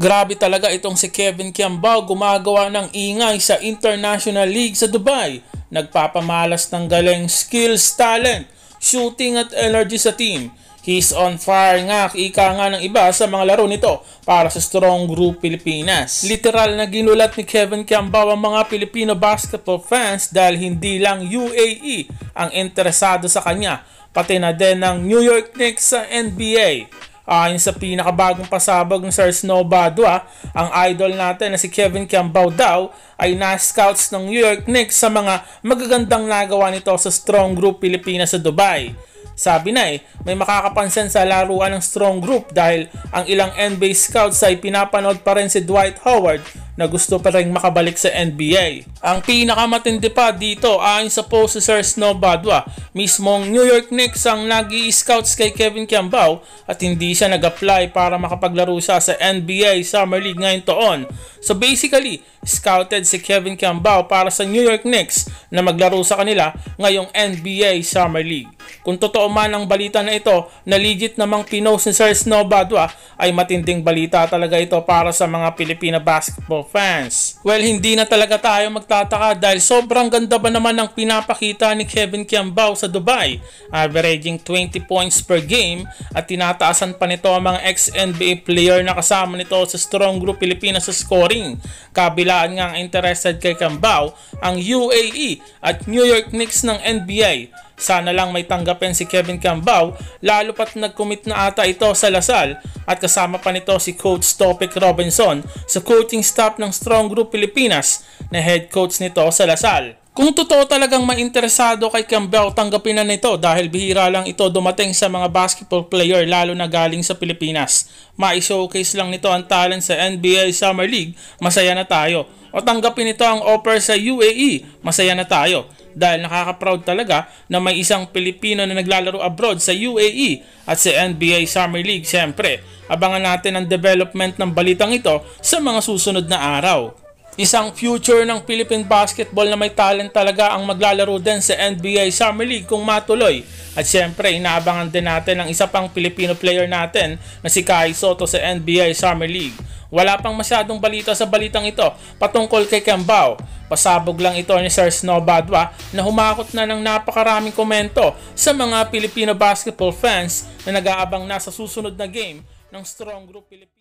Grabe talaga itong si Kevin Kiambao, gumagawa ng ingay sa International League sa Dubai. Nagpapamalas ng galing, skills, talent, shooting at energy sa team. He's on fire nga, ika nga ng iba sa mga laro nito para sa Strong Group Pilipinas. Literal na ginulat ni Kevin Kiambao ang mga Filipino basketball fans dahil hindi lang UAE ang interesado sa kanya, pati na din ng New York Knicks sa NBA. Ayon sa pinakabagong pasabog ng Sir Snow Badua, ang idol natin na si Kevin Kiambao daw ay na-scouts ng New York Knicks sa mga magagandang nagawa nito sa Strong Group Pilipinas sa Dubai. Sabi na may makakapansin sa laruan ng Strong Group dahil ang ilang NBA scouts ay pinapanood pa rin si Dwight Howard na gusto pa rin makabalik sa NBA. Ang pinakamatindi pa dito ayon sa post si Sir Snow Badua, mismong New York Knicks ang nag-i-scouts kay Kevin Kiambao at hindi siya nag-apply para makapaglaro siya sa NBA Summer League ngayong taon. So basically, scouted si Kevin Kiambao para sa New York Knicks na maglaro sa kanila ngayong NBA Summer League. Kung totoo man ang balita na ito na legit namang pinost ni Sir Snow Badua, ay matinding balita talaga ito para sa mga Filipino basketball fans. Well, hindi na talaga tayo magtataka dahil sobrang ganda ba naman ang pinapakita ni Kevin Kiambao sa Dubai. Averaging 20 points per game at tinataasan pa nito ang mga ex-NBA player na kasama nito sa Strong Group Pilipinas sa scoring. Kabilaan nga ang interested kay Kiambao ang UAE at New York Knicks ng NBA. Sana lang may tanggapin si Kevin Kiambao, lalo pat nag-commit na ata ito sa Lasal at kasama pa nito si Coach Topic Robinson sa coaching staff ng Strong Group Pilipinas na head coach nito sa Lasal. Kung totoo talagang mainteresado kay Kiambao, tanggapin na nito dahil bihira lang ito dumating sa mga basketball player lalo na galing sa Pilipinas. Ma-showcase lang nito ang talent sa NBA Summer League, masaya na tayo. O tanggapin nito ang offer sa UAE, masaya na tayo. Dahil nakaka-proud talaga na may isang Pilipino na naglalaro abroad sa UAE at sa NBA Summer League. Siyempre, abangan natin ang development ng balitang ito sa mga susunod na araw. Isang future ng Philippine basketball na may talent talaga ang maglalaro din sa NBA Summer League kung matuloy. At siyempre, inaabangan din natin ang isa pang Filipino player natin na si Kai Soto sa NBA Summer League. Wala pang masyadong balita sa balitang ito patungkol kay Kiambao. Pasabog lang ito ni Sir Snow Badua na humakot na ng napakaraming komento sa mga Filipino basketball fans na nag-aabang na sa susunod na game ng Strong Group Pilipinas.